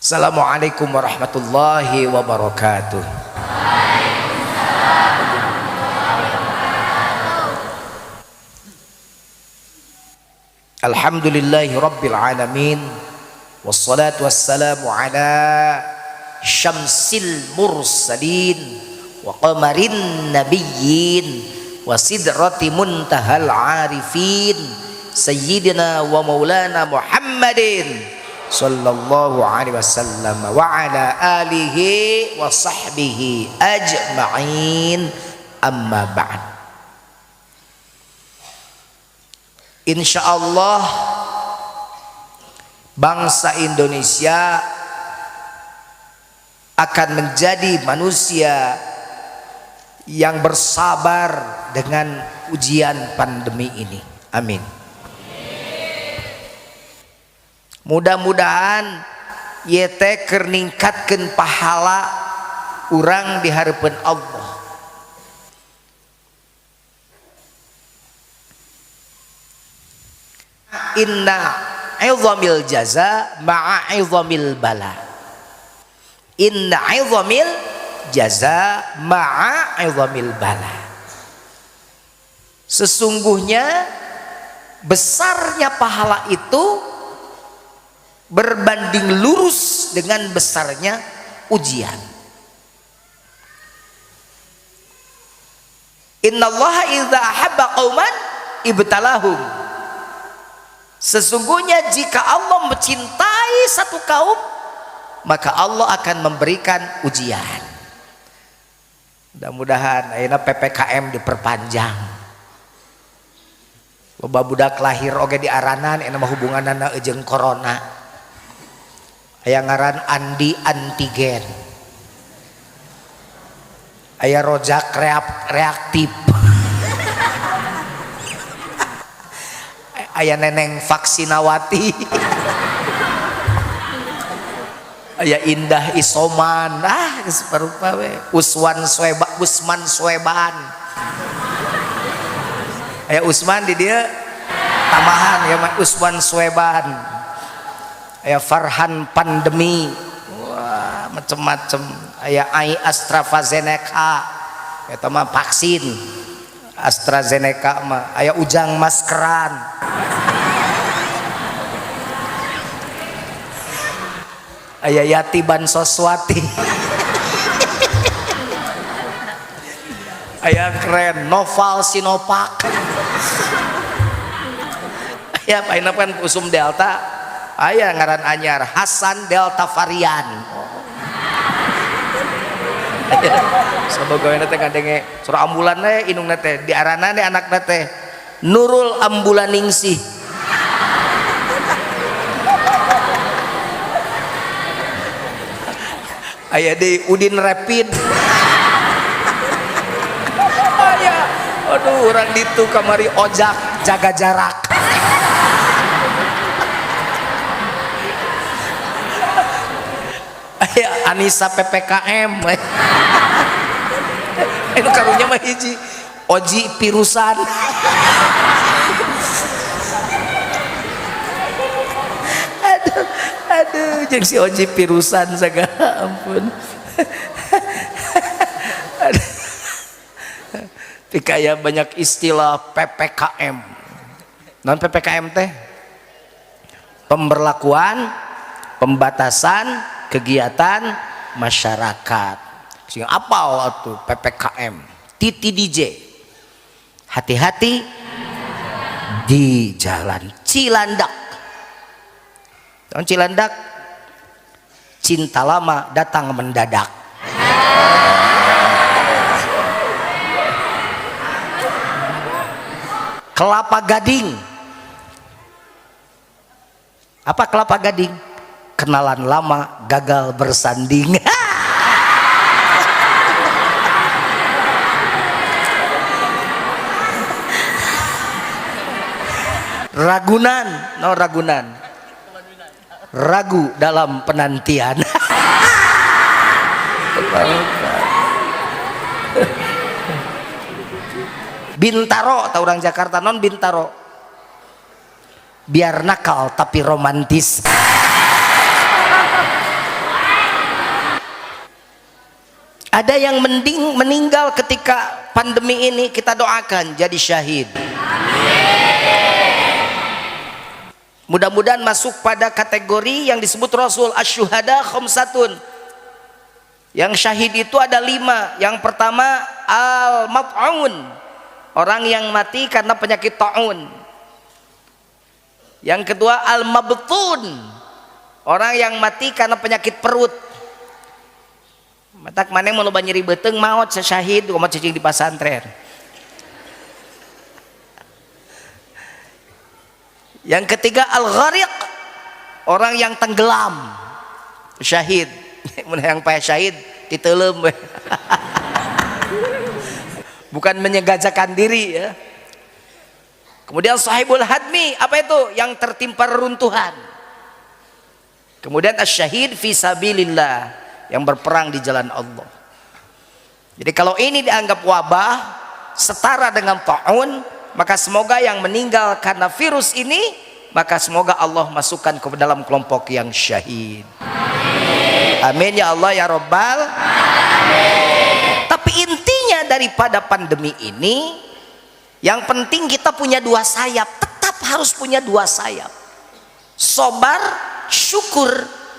Assalamualaikum warahmatullahi wabarakatuh. Alhamdulillahi rabbil alamin. Wassalatu wassalamu ala syamsil mursalin wa qamarin nabiyyin wa sidrati muntahal arifin sayyidina wa maulana Muhammadin sallallahu alaihi wasallam wa ala alihi wa sahbihi ajma'in, amma ba'd. Insyaallah bangsa Indonesia akan menjadi manusia yang bersabar dengan ujian pandemi ini. Amin. Mudah-mudahan yete keur ningkatkeun pahala urang di hareupeun Allah. Inna 'izamil jaza ma'a 'izamil bala. Inna 'izamil jaza ma'a 'izamil bala. Sesungguhnya besarnya pahala itu berbanding lurus dengan besarnya ujian. Innallaha idza ahabba qauman ibtalahum. Sesungguhnya jika Allah mencintai satu kaum, maka Allah akan memberikan ujian. Mudah-mudahan ayeuna PPKM diperpanjang. Loba budak lahir oge diaranan ena mah hubunganna jeung corona. Aya ngaran Andi antigen, aya rojak reaktif, aya neneng vaksinawati, aya Indah Isoman, separupa we, Usman Sweban, aya Usman di dia tambahan ya Usman Sweban. Aya Farhan pandemi, wah macem-macem. Aya Ai AstraZeneca, eta mah vaksin AstraZeneca mah. Aya Ujang maskeran, aya Yati Bansoswati, aya keren Noval Sinovac, aya paina kan usum Delta. Aya ngaran anyar Hasan Delta varian. Semoga we teh ngadenge surah ambulan we indungna teh diarana teh anakna teh Nurul Ambulaningsih. Aya di Udin Rapid. Aya aduh urang ditu kamari ojak jaga jarak. Aya Anissa PPKM. Anu karunya mah hiji Oji Pirusan. Aduh jeung si Oji Pirusan sagala ampun. Pikaya banyak istilah PPKM. Non PPKM teh pemberlakuan, pembatasan kegiatan masyarakat. Sing apal atuh PPKM. Titi DJ. Hati-hati di jalan Cilandak. Tahun Cilandak, cinta lama datang mendadak. Kelapa Gading. Apa Kelapa Gading? Kenalan lama gagal bersanding. Ragunan, no Ragunan. Ragu dalam penantian. Bintaro, tahu orang Jakarta non Bintaro. Biar nakal tapi romantis. Ada yang meninggal ketika pandemi ini, kita doakan jadi syahid. Mudah-mudahan masuk pada kategori yang disebut Rasul asyuhada khamsatun. Yang syahid itu ada 5. Yang pertama al-mat'un, orang yang mati karena penyakit ta'un. Yang kedua al-mabtun, orang yang mati karena penyakit perut. Matak maneh mau loba nyeri beteng maot syahid kumaha cicing di pasantren. Yang ketiga al-ghariq, orang yang tenggelam, syahid. Mun yang payah syahid diteuleum we. Bukan menyegajakan diri ya. Kemudian sahibul hadmi, apa itu? Yang tertimpa reruntuhan. Kemudian asyahid fi sabilillah, yang berperang di jalan Allah. Jadi kalau ini dianggap wabah setara dengan ta'un, maka semoga yang meninggal karena virus ini, maka semoga Allah masukkan ke dalam kelompok yang syahid. Amin ya Allah ya Rabbal Alamin. Tapi intinya daripada pandemi ini, yang penting kita punya 2 sayap, tetap harus punya 2 sayap. Sobar, syukur,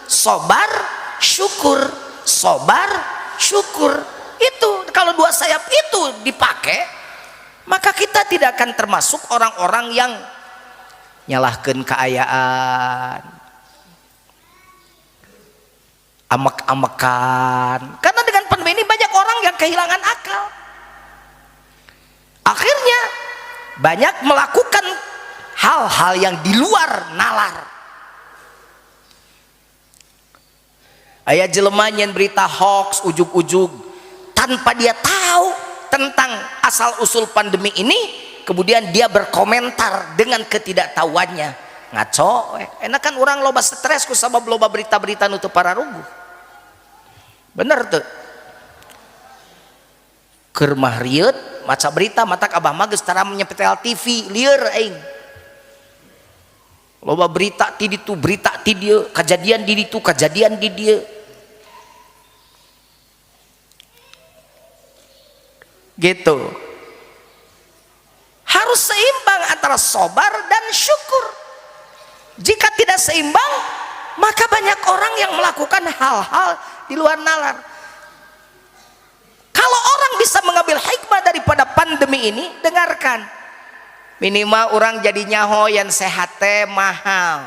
sobar, syukur, sobar, syukur. Itu kalau 2 sayap itu dipakai, maka kita tidak akan termasuk orang-orang yang nyalahkan keayaan, amek-amekan. Karena dengan pandemi ini banyak orang yang kehilangan akal. Akhirnya banyak melakukan hal-hal yang di luar nalar. Aya jelema nyen berita hoax ujug-ujug tanpa dia tahu tentang asal usul pandemi ini, kemudian dia berkomentar dengan ketidaktahuannya. Ngaco, enak kan orang loba stres ku sabab loba berita-berita nutup para rugu. Bener tuh. Keur mah rieut maca berita matak abah mah geus tara nyepetel TV lieur aing. Loba berita ti ditu, berita ti dieu, kejadian di ditu, kejadian di dieu. Gitu. Harus seimbang antara sabar dan syukur. Jika tidak seimbang, maka banyak orang yang melakukan hal-hal di luar nalar. Kalau orang bisa mengambil hikmah daripada pandemi ini, dengarkan. Minimal orang jadi nyaho yang sehat teh mahal.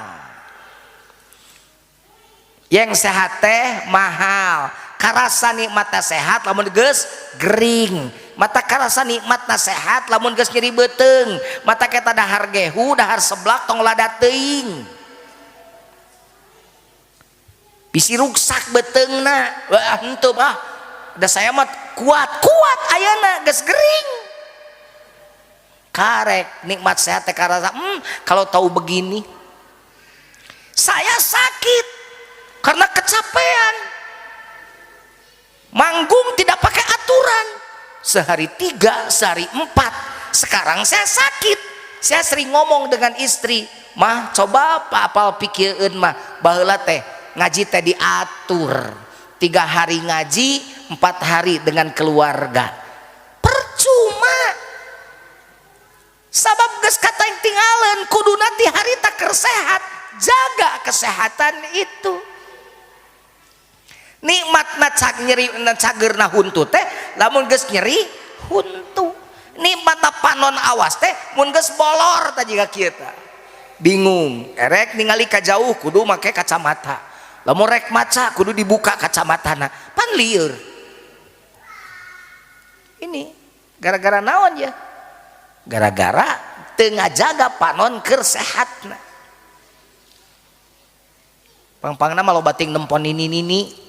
Yang sehat teh mahal. Karasa nikmatna sehat lamun geus gering. Mata karasa nikmatna sehat lamun geus nyeri beuteung. Mata kita dahar gehu, dahar seblak tong lada teuing. Bisi ruksak beuteungna. Wah henteu bah. Da saya mah kuat ayeuna geus gering. Karek nikmat sehat teh karasa kalau tahu begini. Saya sakit karena kecapean. Manggung tidak pakai aturan. Sehari 3, sehari 4. Sekarang saya sakit. Saya sering ngomong dengan istri, "Mah, coba apal pikieun mah, baheula teh ngaji teh diatur. 3 hari ngaji, 4 hari dengan keluarga." Percuma. Sabab geus kateng tinggalin kuduna ti hari tak sehat. Jaga kesehatan itu. Nikmatna cag nyeri cageurna huntu teh lamun geus nyeri huntu. Nikmatna panon awas teh mun geus bolor tah jiga kieu tah. Bingung, erek ningali ka jauh kudu make kacamata. Lamun rek maca kudu dibuka kacamatana. Pan lieur. Ini gara-gara naon ya? Gara-gara teu ngajaga panon keur sehatna. Pang-pangna mah loba ting nempon nini-nini.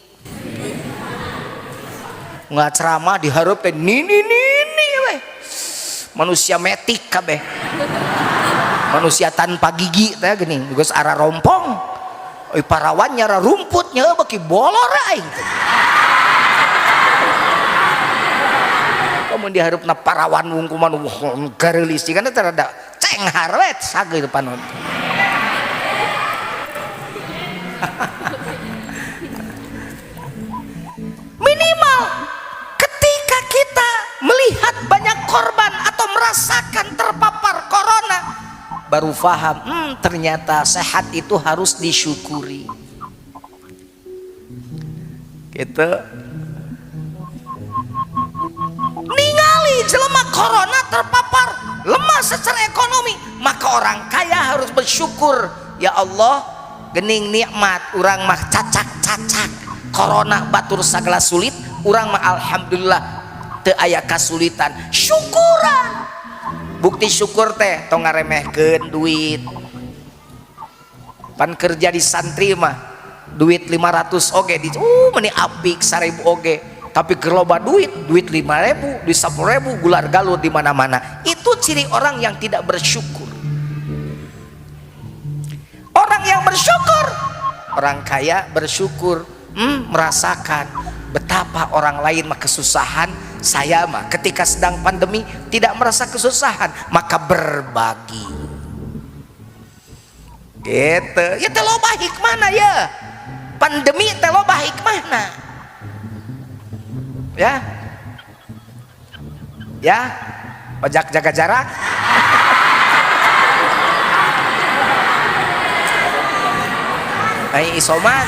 Nggak ceramah diharap teh nini we. Manusia metik kabeh. Manusia tanpa gigi teh geuning geus ara rompong. Euy parawan nyara rumput nya beki bolor aing. Kamu diharupna parawan wungkuman gareulis kana terada cenghar we sageur panon. Minimal merasakan terpapar corona, baru paham, ternyata sehat itu harus disyukuri. Gitu. Ningali jelema corona terpapar, lemah secara ekonomi, maka orang kaya harus bersyukur. Ya Allah, gening nikmat, urang mah cacak-cacak corona batur sagala sulit, urang mah alhamdulillah teu aya kasulitan, syukuran. Bukti syukur teh tong ngaremehkeun duit. Pan kerja di santri mah duit 500 oge di meuni apik 1000 oge, tapi keloba duit 5.000, duit 10.000 gular galur di mana-mana. Itu ciri orang yang tidak bersyukur. Orang yang bersyukur, orang kaya bersyukur, merasakan betapa orang lain mah kesusahan, saya mah ketika sedang pandemi tidak merasa kesusahan, maka berbagi. Gitu. Ya teh loba hikmahna ya. Pandemi teh loba hikmahna. Ya. Ya. Pajak jaga jarak. Ai isoman.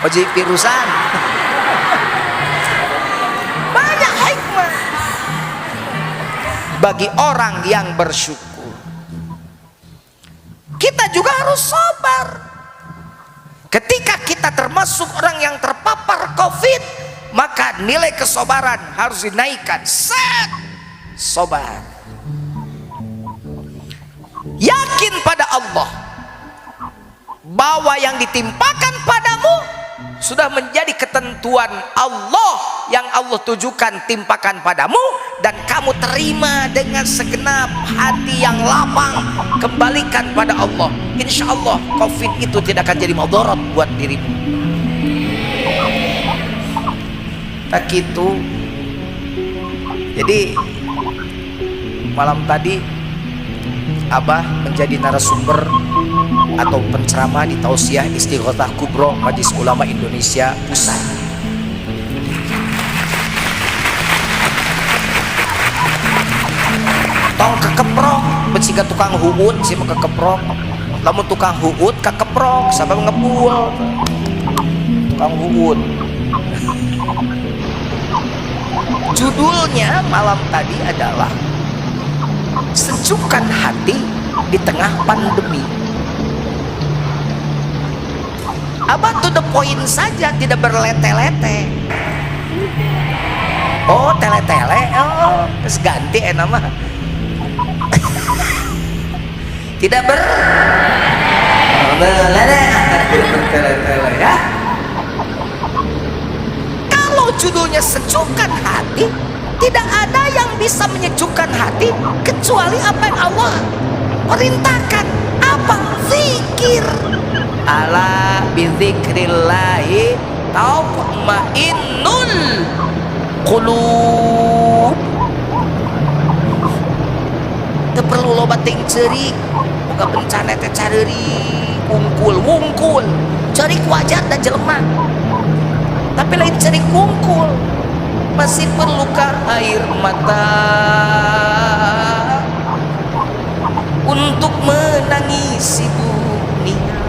Oji virusan. Banyak hikmah bagi orang yang bersyukur. Kita juga harus sabar. Ketika kita termasuk orang yang terpapar COVID, maka nilai kesabaran harus dinaikkan. Sabar. Yakin pada Allah bahwa yang ditimpakan padamu sudah menjadi ketentuan Allah yang Allah tujukan timpakan padamu, dan kamu terima dengan segenap hati yang lapang, kembalikan pada Allah. Insya Allah COVID itu tidak akan jadi mudarat buat dirimu. Tak gitu. Jadi malam tadi Abah menjadi narasumber atau penceramah di Tausiah Istighothah Kubro Majelis Ulama Indonesia Pusat. Tong kekeprok, beciga tukang huut, si mah kekeprok. Lamun tukang huut kekeprok, sabab ngebul. Tukang huut. Judulnya malam tadi adalah sejukkan hati di tengah pandemi. Abah to the point saja, tidak berlete-lete. Oh, tele-tele, oh, terus ganti nama. Tidak bertele-tele ya. Kalau judulnya sejukkan hati, tidak ada yang bisa menyejukkan hati kecuali apa yang Allah perintahkan. Apa? Zikir. Ala bizikrillahi tatma'innul qulub. Teu perlu loba ting ceurik, boga bencana teh careuri wungkul ceurik wajar dan jelema. Tapi lain ceurik wungkul, masih perlukah air mata untuk menangisi dunia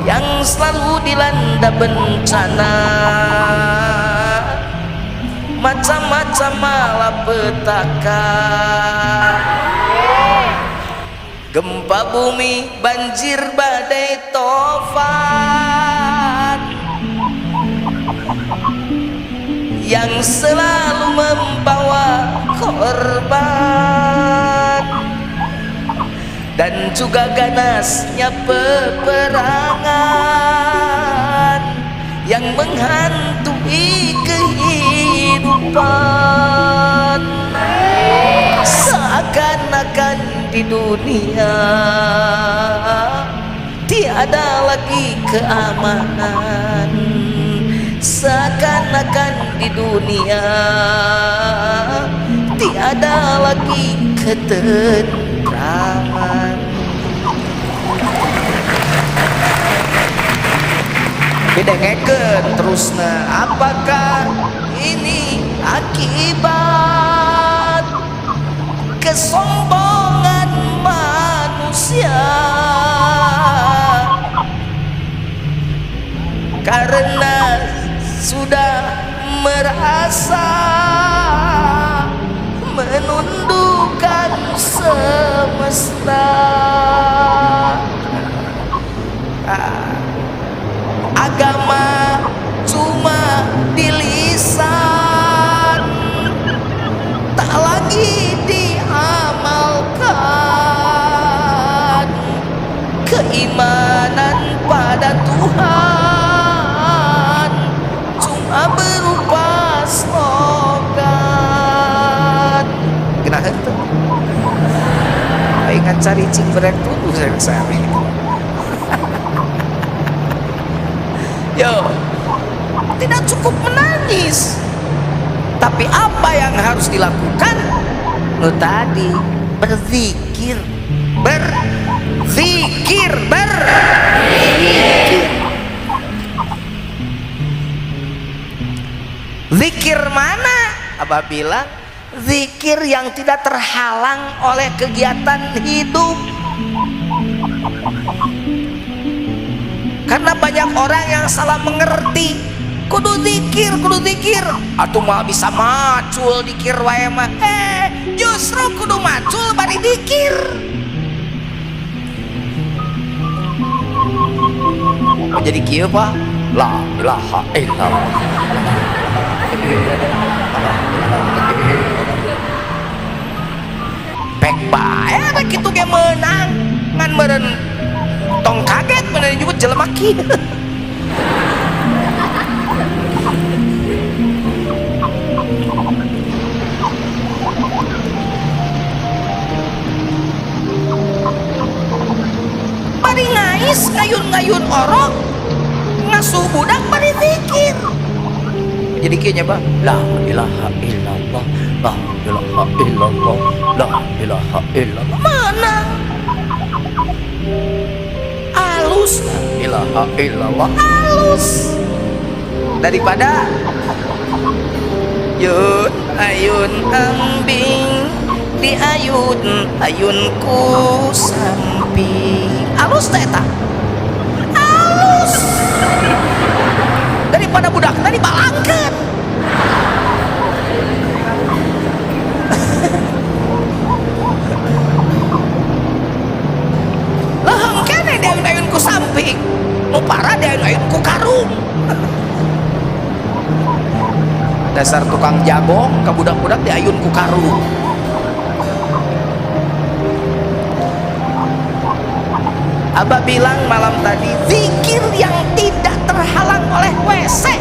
yang selalu dilanda bencana, macam-macam malapetaka, gempa bumi, banjir, badai, tofan yang selalu membawa korban, dan juga ganasnya peperangan yang menghantui kehidupan. Seakan-akan di dunia tiada lagi keamanan, seakan-akan di dunia tiada lagi ketentraman. didengekeun terusna. Apakah ini akibat kesombongan manusia karena sudah merasa menundukkan semesta. Agama cuma di lisan, tak lagi diamalkan. Keimanan pada Tuhan cuma berupa slogan. Kenapa itu? Ingat cari cingbrek tuh saya. Yo, tidak cukup menangis, tapi apa yang harus dilakukan? Lo tadi berzikir, berzikir. Zikir mana? Abah bilang zikir yang tidak terhalang oleh kegiatan hidup. Karena banyak orang yang salah mengerti. Kudu zikir atuh mah bisa macul dikir wae mah. Justru kudu macul bari dikir. Jadi kieu Pak, la ilaha illallah. Pek bae da kitu ge meunang ngan meureun tong kaget bener nyebut jelema kieu. Bari ngais ngayun-ngayun orok ngasuh budak bari zikir. Jadi kieu Bang, la ilaha illallah, la ilaha illallah, la ilaha illallah. Mana? Halus, la ilaha illallah, halus. Daripada yun ayun ambing di ayunku samping. Halus teh eta. Halus. Daripada budak tadi balangkeun. Leheng kene diayun-ayun ku samping, nu parah diayun-ayun ku karung. Dasar tukang jagong ka budak-budak diayun ku karung. Abah bilang malam tadi, zikir yang tidak terhalang oleh WC.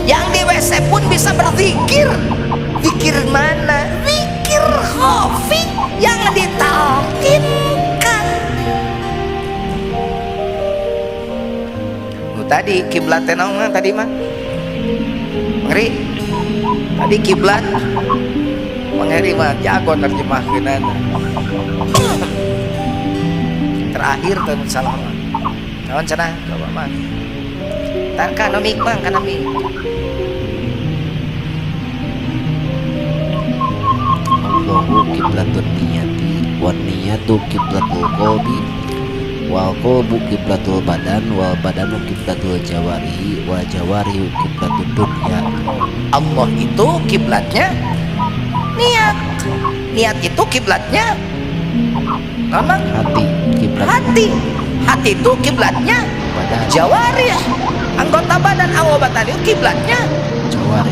Yang di WC pun bisa berzikir. Zikir mana? Zikir khafi yang ditalkinkan. Tadi kiblatnya naon tadi mah? Ngeri. Tadi kiblat. Mangeri mah jago nerjemahkeunana. Terakhir tuh salah kawan cenah coba mah tak kana mik bang kana mik Allahu qiblatun niyati wan niyatu qiblatul qalbi wal qalbu qiblatul badan wal badanu qiblatul jawarihi wal jawarihu qiblatud dunya. Allah itu kiblatnya niat, niat itu kiblatnya apa? Hati, kiblat hati itu kiblatnya badan, jawarih, anggota badan. Anggota itu kiblatnya jawari,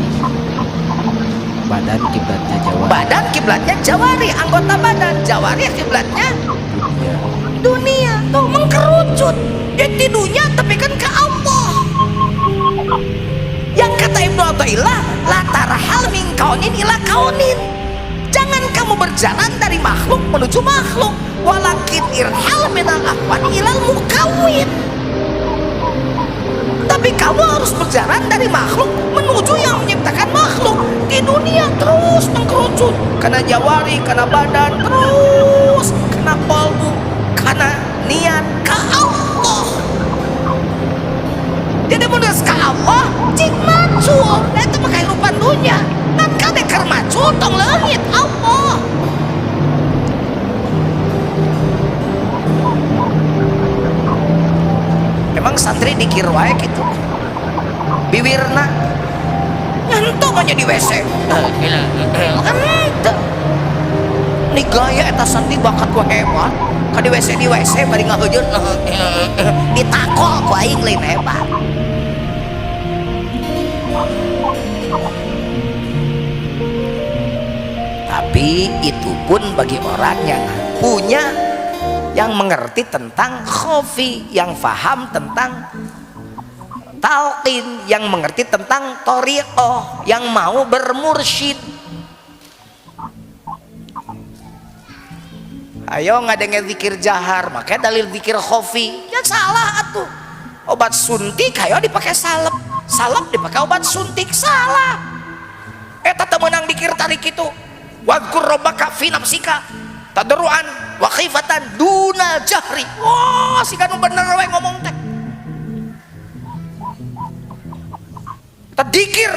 badan kiblatnya jawari, badan kiblatnya jawarih, anggota badan. Jawarih kiblatnya dunia. Tuh mengkerucut di dunia tapi kan ke Allah. Yang kata Ibnu Athaillah, la tarhal min kaunin ila kaunin. Jangan kamu berjalan dari makhluk menuju makhluk, walakin irhal minal akwani ilal mukawin. Tapi kamu harus berjalan dari makhluk menuju yang menciptakan makhluk. Di dunia terus mengkerucut karena jawari, karena badan, terus karena kalbu, karena niat ke Allah. Dia menulis ke Allah cik macul itu pakai rupa dunia kan kade keur macul tong leungit Allah. Emang santri dikir wae gitu biwirna nyentuh aja di WC kan ente ini gaya eta santri bakat ku hebat ka di WC bari ngahejeun ditakol ku aing lain hebat. Tapi itu pun bagi orang yang punya, yang mengerti tentang khofi, yang faham tentang talqin, yang mengerti tentang thariqah, yang mau bermursyid. Ayo ngadenge zikir jahar, makanya dalil zikir khofi ya salah atuh. Obat suntik ayo dipakai salep, salep dipakai obat suntik, salah. Eta teu meunang dikir tarik itu. Wadkur rabbaka fi nafsika tadruan wa khifatan dunal jahri. Wah, si kanu bener we ngomong teh. Tadikir,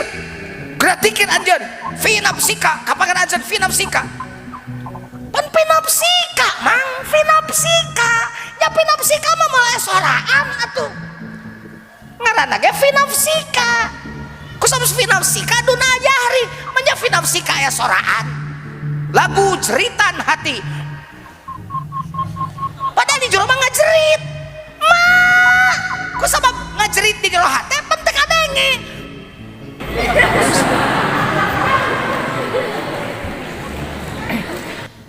gerak dikir anjeun fi nafsika, kapangan anjeun fi nafsika. Pan fi nafsika, mang fi nafsika. Ya fi nafsika mah mulai soraan atuh. Ngaranna ge fi nafsika. Kusabus fi nafsika dunal jahri, manya fi nafsika ya soraan. Lagu jeritan hati padahal di jero mah ngajerit mah ku sabab ngajerit di jero hati penting adenge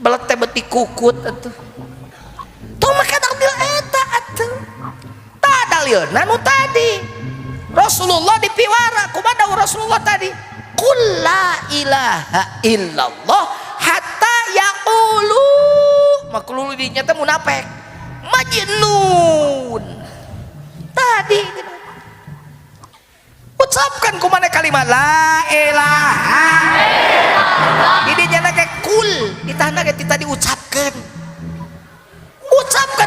belet teh beti kukut atuh tuh maka dalil eta atuh tah dalilna nu tadi Rasulullah dipiwara kumaha Rasulullah tadi qul la ilaha illallah hatta yaqulu maklulu dinya teh munafik majnun tadi ucapkan kumana kalimat la ilaha illallah didinya nage kul ditana ge tadi ucapkan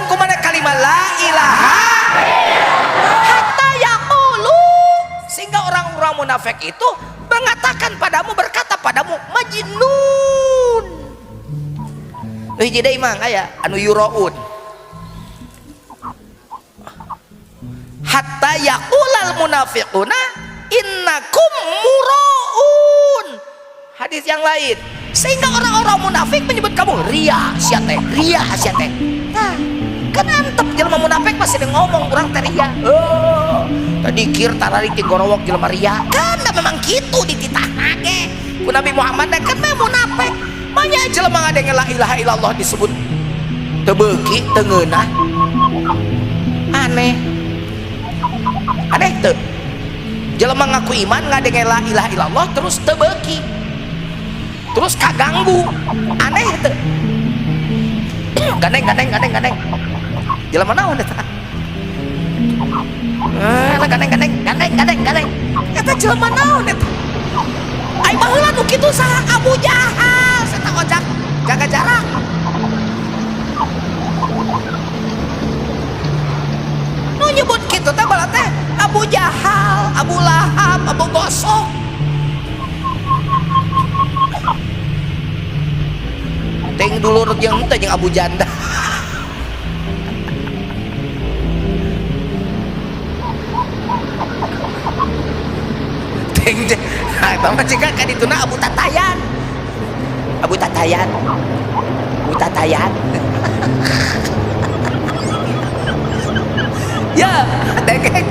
kumana kalimat la ilaha illallah hatta yaqulu sehingga orang-orang munafik itu mengatakan padamu, berkata padamu majnun. Hiji deui mang aya anu yuraun hatta yaqulal munafiquna innakum muraun. Hadis yang lain sehingga orang-orang munafik menyebut kamu ria sia teh nah kan antep jelema munafik masih ngomong urang teh ria tadi kir tararik ti gorowok jelema ria kan memang kitu dititahna ge ku Nabi Muhammad kan mah munafik manya jelema ngadenge la ilaha illallah disebut teu beuki teu ngeunah aneh teu jelema ngaku iman ngadenge la ilaha illallah terus teu beuki terus kaganggu aneh teu gandeng jelema naon eta gandeng eta jelema naon eta ai baheula nu kitu saha Abu Jahal eta ojak jaga jarak nu nyebut kitu teh bala teh Abu Jahal, Abu Lahab, Abu Gosok ting dulur jeung teh jeung Abu Janda ting eta mah cika ka dituna Abu Tatayan ya degek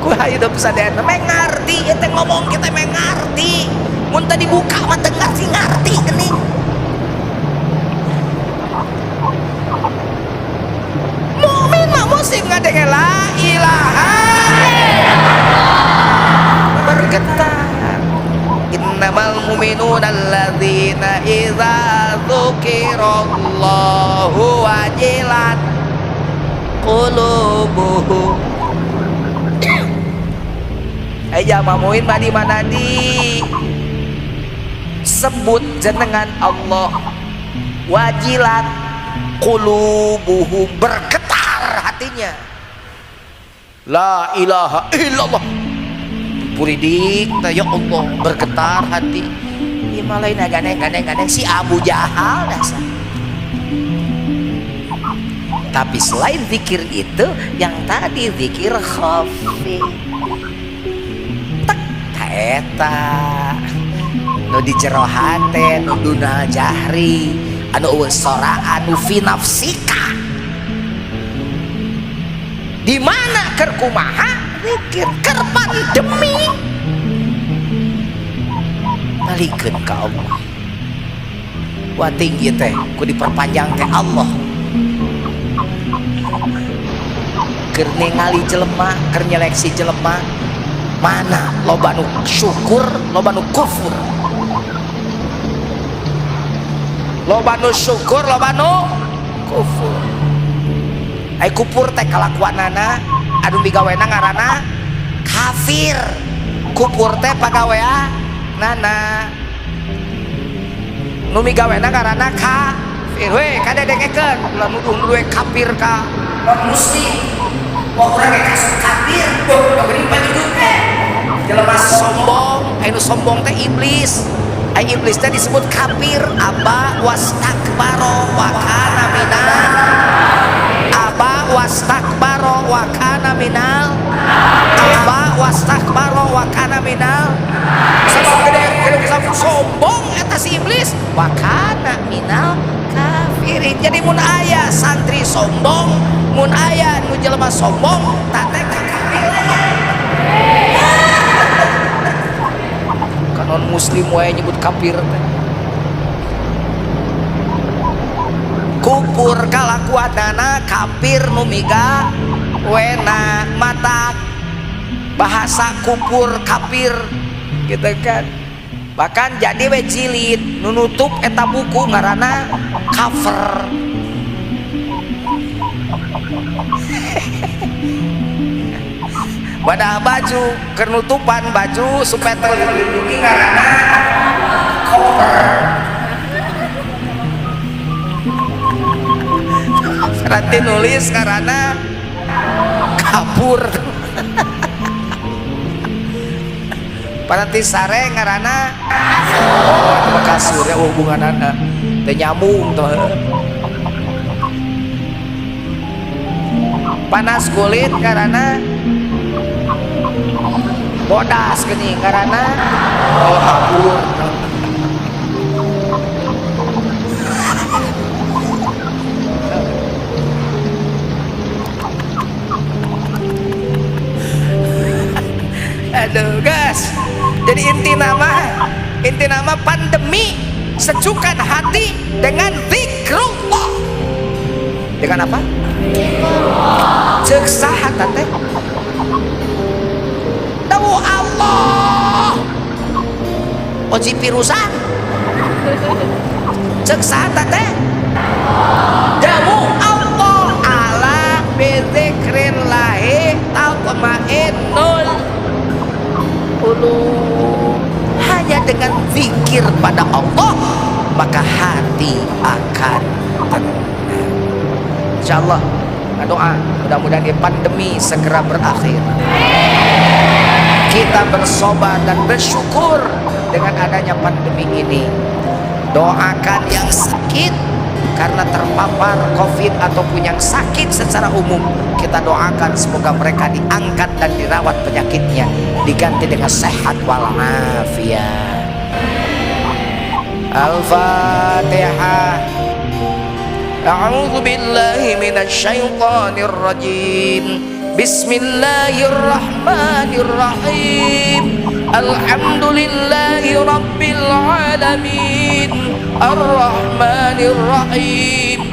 ku hidup sadayana meh ngarti ieu teh ngomong kita meh ngarti mun tadi buka mah teu ngarti geuning mukmin mah muslim ngadenge la ilaha illallah bergetar innamal mu'minuna alladzina idza dzukirallahu wajilat qulubuhum aja mamuin mani manadi sebut jenengan Allah wajilat qulubuhum bergetar hatinya La ilaha illallah. Puridik ya Allah, bergetar hati. Ieu mah lain gandeng si Abu Jahal dasar. Tapi selain zikir itu, yang tadi zikir khafi. Tak taeta nu di jero hate, nu duna jahri, anu sora anu fi nafsika. Di mana keur kumaha zikir keur pandemi. Nalikeun ka Allah. Wa tinggi teh ku diperpanjang teh Allah. Keur ningali jelema, keur nyeleksi jelema, mana loba nu syukur, loba nu kufur. Loba nu syukur, loba nu kufur. Ai kufur teh kalakuanana anu migawena ngaranna kafir. Kufur teh pagaweanana nu migawena ngaranna kafir. We kadedengekeun ulah nuduh we kafir ka non muslim. Wah urang ge kasih kafir, boh geuning panjudut teh. Jelema sombong, anu sombong teh iblis. Ai iblis teh disebut kafir, aba wastakbaro wa kana minal aba wastakbaro wa kana minal aba wastakbaro wa kana minal. Sabab gede sombong eta si iblis, wa kana minal kafirin. Jadi mun aya santri sombong, mun aya nu jelema sombong, teh kakafiran. Kanon muslim wae nyebut kafir teh. Kufur kalakuanana kafir nu miga wena matak. Bahasa kufur kafir gitu kan. Bahkan jadi we jilid nu nutup eta buku ngaranna cover. Wadah baju kenutupan baju supaya terlindungi karena cover. Nanti nulis karena kabur. Nanti sare karena kasur ya hubungan anak teh nyambung tuh. Panas kulit karena bodas gini karena kabur. Aduh guys, jadi inti nama pandemi sejukkan hati dengan zikrullah. Dengan apa? Cek saha teh dawu Allah oji pirusan. Cek saha teh dawu Allah ala bizikrillahi tatmainnul qulub. Hanya dengan zikir pada Allah maka hati akan tenang. Insyaallah doa mudah-mudahan di pandemi segera berakhir. Kita bersobat dan bersyukur dengan adanya pandemi ini. Doakan yang sakit karena terpapar COVID ataupun yang sakit secara umum, kita doakan semoga mereka diangkat dan dirawat penyakitnya, diganti dengan sehat walafiat. Al-Fatihah. A'udzu billahi minasy syaithanir rajim. Bismillahirrahmanirrahim. Alhamdulillahi rabbil alamin. Ar-Rahmanir Rahim.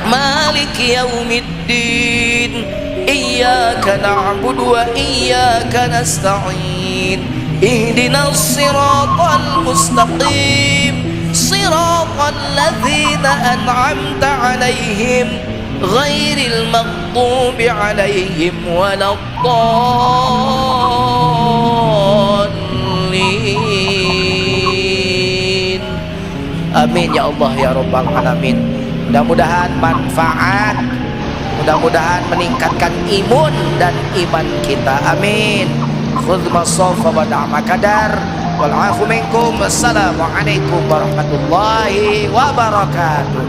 Maliki yaumiddin. Iyyaka na'budu wa iyyaka nasta'in. Ihdinas siratal mustaqim. Siratal ladzina an'amta 'alaihim ghairil maghdubi 'alaihim waladdallin. Amin ya Allah ya rabbal alamin. Mudah-mudahan manfaat Mudah-mudahan meningkatkan imun dan iman kita. Amin. Khudh masafa wa da'ma kadar. Wal afu minkum. Wassalamualaikum warahmatullahi wabarakatuh.